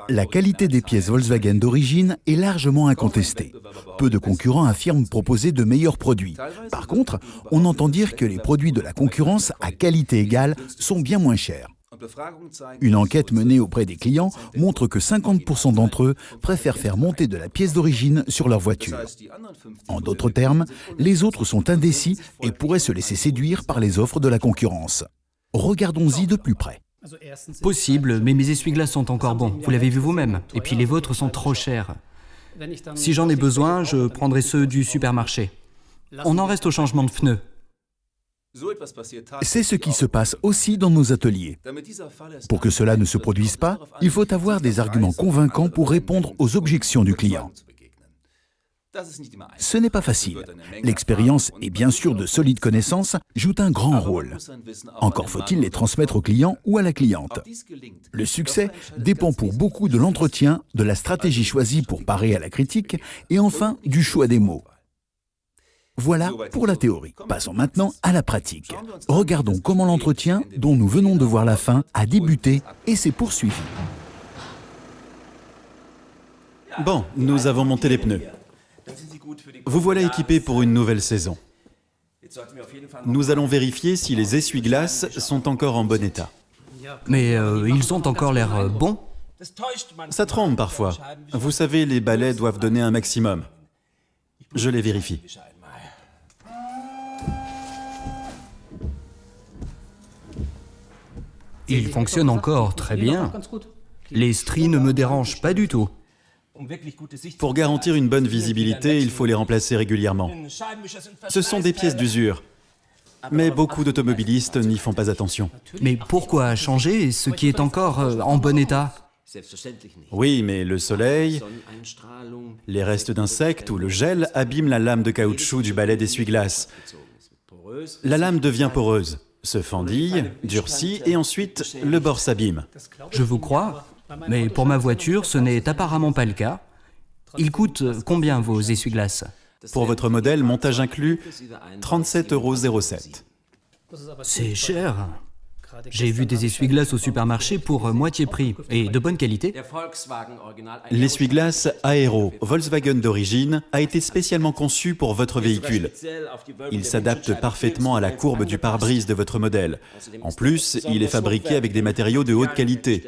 La qualité des pièces Volkswagen d'origine est largement incontestée. Peu de concurrents affirment proposer de meilleurs produits. Par contre, on entend dire que les produits de la concurrence à qualité égale sont bien moins chers. Une enquête menée auprès des clients montre que 50% d'entre eux préfèrent faire monter de la pièce d'origine sur leur voiture. En d'autres termes, les autres sont indécis et pourraient se laisser séduire par les offres de la concurrence. Regardons-y de plus près. Possible, mais mes essuie-glaces sont encore bons. Vous l'avez vu vous-même. Et puis les vôtres sont trop chers. Si j'en ai besoin, je prendrai ceux du supermarché. On en reste au changement de pneus. C'est ce qui se passe aussi dans nos ateliers. Pour que cela ne se produise pas, il faut avoir des arguments convaincants pour répondre aux objections du client. Ce n'est pas facile. L'expérience et bien sûr de solides connaissances jouent un grand rôle. Encore faut-il les transmettre au client ou à la cliente. Le succès dépend pour beaucoup de l'entretien, de la stratégie choisie pour parer à la critique et enfin du choix des mots. Voilà pour la théorie. Passons maintenant à la pratique. Regardons comment l'entretien, dont nous venons de voir la fin, a débuté et s'est poursuivi. Bon, nous avons monté les pneus. Vous voilà équipés pour une nouvelle saison. Nous allons vérifier si les essuie-glaces sont encore en bon état. Mais ils ont encore l'air bons. Ça trompe parfois. Vous savez, les balais doivent donner un maximum. Je les vérifie. Ils fonctionnent encore très bien. Les stries ne me dérangent pas du tout. Pour garantir une bonne visibilité, il faut les remplacer régulièrement. Ce sont des pièces d'usure. Mais beaucoup d'automobilistes n'y font pas attention. Mais pourquoi changer ce qui est encore en bon état? Oui, mais le soleil, les restes d'insectes ou le gel abîment la lame de caoutchouc du balai d'essuie-glace. La lame devient poreuse, se fendille, durcit et ensuite le bord s'abîme. Je vous crois, mais pour ma voiture, ce n'est apparemment pas le cas. Ils coûtent combien vos essuie-glaces? Pour votre modèle, montage inclus, 37,07 €. C'est cher. J'ai vu des essuie-glaces au supermarché pour moitié prix et de bonne qualité. L'essuie-glace Aero Volkswagen d'origine a été spécialement conçu pour votre véhicule. Il s'adapte parfaitement à la courbe du pare-brise de votre modèle. En plus, il est fabriqué avec des matériaux de haute qualité.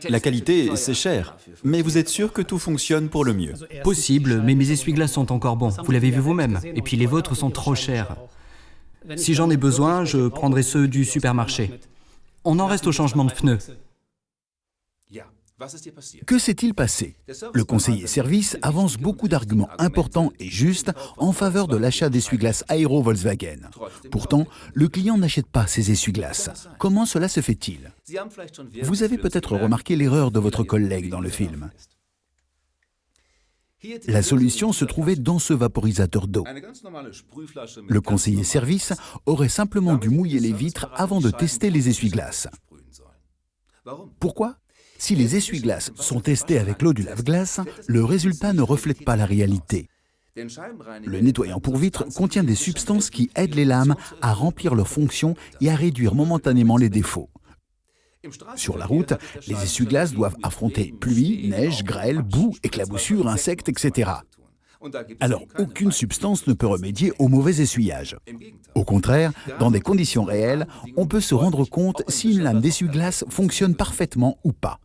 La qualité, c'est cher, mais vous êtes sûr que tout fonctionne pour le mieux. Possible, mais mes essuie-glaces sont encore bons. Vous l'avez vu vous-même. Et puis les vôtres sont trop chers. Si j'en ai besoin, je prendrai ceux du supermarché. On en reste au changement de pneus. Que s'est-il passé? Le conseiller service avance beaucoup d'arguments importants et justes en faveur de l'achat d'essuie-glaces Aero Volkswagen. Pourtant, le client n'achète pas ces essuie-glaces. Comment cela se fait-il? Vous avez peut-être remarqué l'erreur de votre collègue dans le film. La solution se trouvait dans ce vaporisateur d'eau. Le conseiller service aurait simplement dû mouiller les vitres avant de tester les essuie-glaces. Pourquoi? Si les essuie-glaces sont testés avec l'eau du lave-glace, le résultat ne reflète pas la réalité. Le nettoyant pour vitres contient des substances qui aident les lames à remplir leurs fonctions et à réduire momentanément les défauts. Sur la route, les essuie-glaces doivent affronter pluie, neige, grêle, boue, éclaboussures, insectes, etc. Alors, aucune substance ne peut remédier au mauvais essuyage. Au contraire, dans des conditions réelles, on peut se rendre compte si une lame d'essuie-glace fonctionne parfaitement ou pas.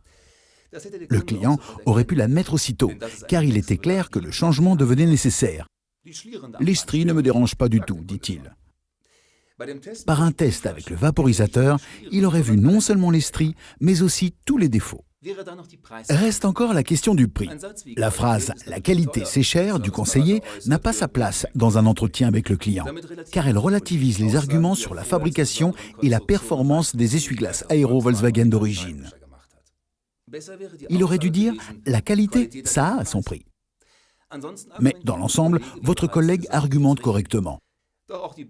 Le client aurait pu l'admettre aussitôt, car il était clair que le changement devenait nécessaire. « Les stries ne me dérangent pas du tout », dit-il. Par un test avec le vaporisateur, il aurait vu non seulement les stries, mais aussi tous les défauts. Reste encore la question du prix. La phrase « la qualité c'est cher » du conseiller n'a pas sa place dans un entretien avec le client, car elle relativise les arguments sur la fabrication et la performance des essuie-glaces Aero Volkswagen d'origine. Il aurait dû dire « la qualité, ça a son prix ». Mais dans l'ensemble, votre collègue argumente correctement.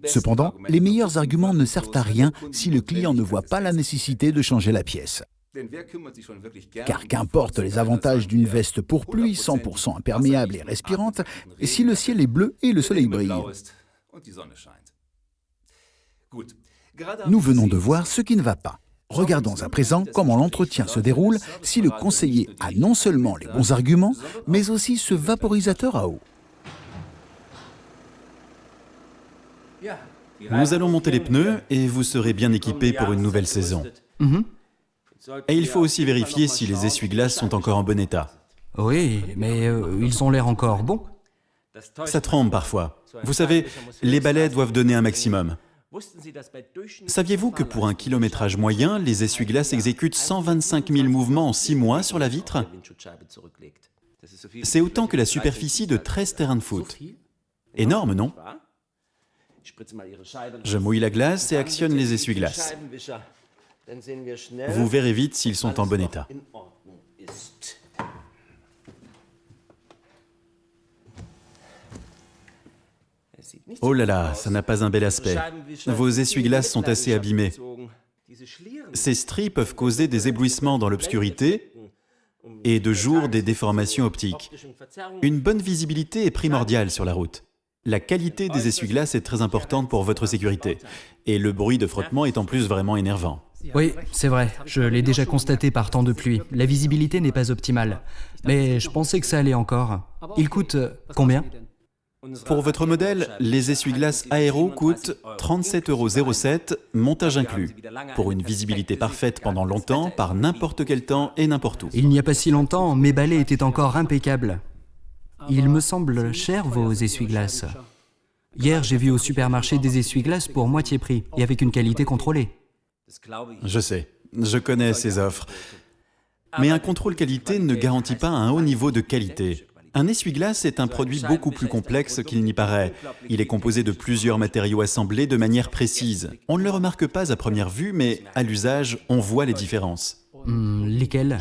Cependant, les meilleurs arguments ne servent à rien si le client ne voit pas la nécessité de changer la pièce. Car qu'importe les avantages d'une veste pour pluie 100% imperméable et respirante, si le ciel est bleu et le soleil brille. Nous venons de voir ce qui ne va pas. Regardons à présent comment l'entretien se déroule si le conseiller a non seulement les bons arguments, mais aussi ce vaporisateur à eau. Nous allons monter les pneus et vous serez bien équipé pour une nouvelle saison. Et il faut aussi vérifier si les essuie-glaces sont encore en bon état. Oui, mais ils ont l'air encore bons. Ça tremble parfois. Vous savez, les balais doivent donner un maximum. Saviez-vous que pour un kilométrage moyen, les essuie-glaces exécutent 125 000 mouvements en 6 mois sur la vitre? C'est autant que la superficie de 13 terrains de foot. Énorme, non? Je mouille la glace et actionne les essuie-glaces. Vous verrez vite s'ils sont en bon état. Oh là là, ça n'a pas un bel aspect. Vos essuie-glaces sont assez abîmés. Ces stries peuvent causer des éblouissements dans l'obscurité et de jour des déformations optiques. Une bonne visibilité est primordiale sur la route. La qualité des essuie-glaces est très importante pour votre sécurité. Et le bruit de frottement est en plus vraiment énervant. Oui, c'est vrai, je l'ai déjà constaté par temps de pluie. La visibilité n'est pas optimale. Mais je pensais que ça allait encore. Il coûte combien? Pour votre modèle, les essuie-glaces aéro coûtent 37,07 €, montage inclus, pour une visibilité parfaite pendant longtemps, par n'importe quel temps et n'importe où. Il n'y a pas si longtemps, mes balais étaient encore impeccables. Il me semble cher, vos essuie-glaces. Hier, j'ai vu au supermarché des essuie-glaces pour moitié prix et avec une qualité contrôlée. Je sais, je connais ces offres. Mais un contrôle qualité ne garantit pas un haut niveau de qualité. Un essuie-glace est un produit beaucoup plus complexe qu'il n'y paraît. Il est composé de plusieurs matériaux assemblés de manière précise. On ne le remarque pas à première vue, mais à l'usage, on voit les différences. Lesquels?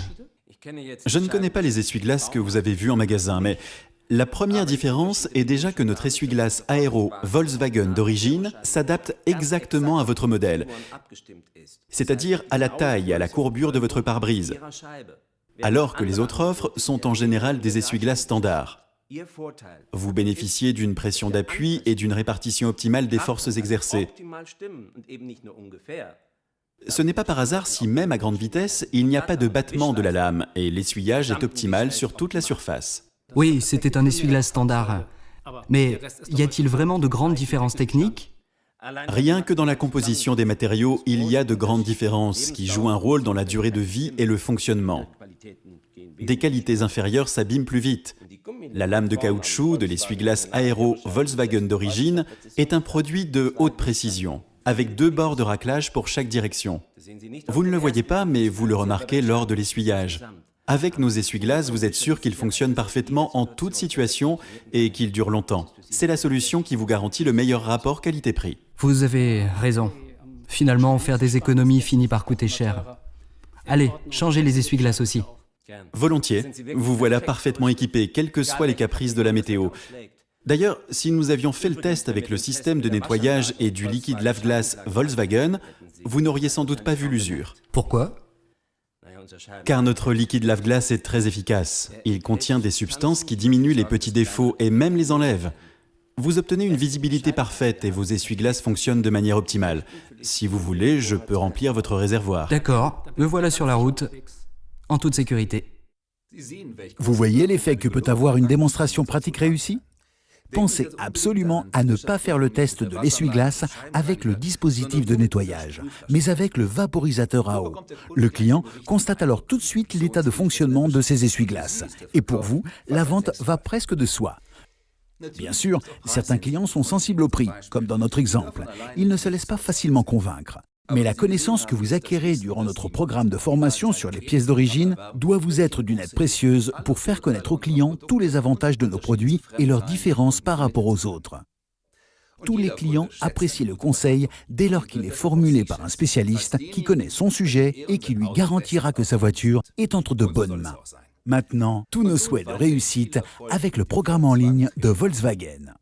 Je ne connais pas les essuie-glaces que vous avez vus en magasin, mais la première différence est déjà que notre essuie-glace aéro Volkswagen d'origine s'adapte exactement à votre modèle, c'est-à-dire à la taille et à la courbure de votre pare-brise, alors que les autres offres sont en général des essuie-glaces standards. Vous bénéficiez d'une pression d'appui et d'une répartition optimale des forces exercées. Ce n'est pas par hasard si, même à grande vitesse, il n'y a pas de battement de la lame et l'essuyage est optimal sur toute la surface. Oui, c'était un essuie-glace standard. Mais y a-t-il vraiment de grandes différences techniques? Rien que dans la composition des matériaux, il y a de grandes différences qui jouent un rôle dans la durée de vie et le fonctionnement. Des qualités inférieures s'abîment plus vite. La lame de caoutchouc de l'essuie-glace aéro Volkswagen d'origine est un produit de haute précision, avec 2 bords de raclage pour chaque direction. Vous ne le voyez pas, mais vous le remarquez lors de l'essuyage. Avec nos essuie-glaces, vous êtes sûr qu'ils fonctionnent parfaitement en toute situation et qu'ils durent longtemps. C'est la solution qui vous garantit le meilleur rapport qualité-prix. Vous avez raison. Finalement, faire des économies finit par coûter cher. Allez, changez les essuie-glaces aussi. Volontiers. Vous voilà parfaitement équipé, quels que soient les caprices de la météo. D'ailleurs, si nous avions fait le test avec le système de nettoyage et du liquide lave-glace Volkswagen, vous n'auriez sans doute pas vu l'usure. Pourquoi? Car notre liquide lave-glace est très efficace. Il contient des substances qui diminuent les petits défauts et même les enlèvent. Vous obtenez une visibilité parfaite et vos essuie-glaces fonctionnent de manière optimale. Si vous voulez, je peux remplir votre réservoir. D'accord, me voilà sur la route, en toute sécurité. Vous voyez l'effet que peut avoir une démonstration pratique réussie? Pensez absolument à ne pas faire le test de l'essuie-glace avec le dispositif de nettoyage, mais avec le vaporisateur à eau. Le client constate alors tout de suite l'état de fonctionnement de ses essuie-glaces. Et pour vous, la vente va presque de soi. Bien sûr, certains clients sont sensibles au prix, comme dans notre exemple. Ils ne se laissent pas facilement convaincre. Mais la connaissance que vous acquérez durant notre programme de formation sur les pièces d'origine doit vous être d'une aide précieuse pour faire connaître aux clients tous les avantages de nos produits et leurs différences par rapport aux autres. Tous les clients apprécient le conseil dès lors qu'il est formulé par un spécialiste qui connaît son sujet et qui lui garantira que sa voiture est entre de bonnes mains. Maintenant, tous nos souhaits de réussite avec le programme en ligne de Volkswagen.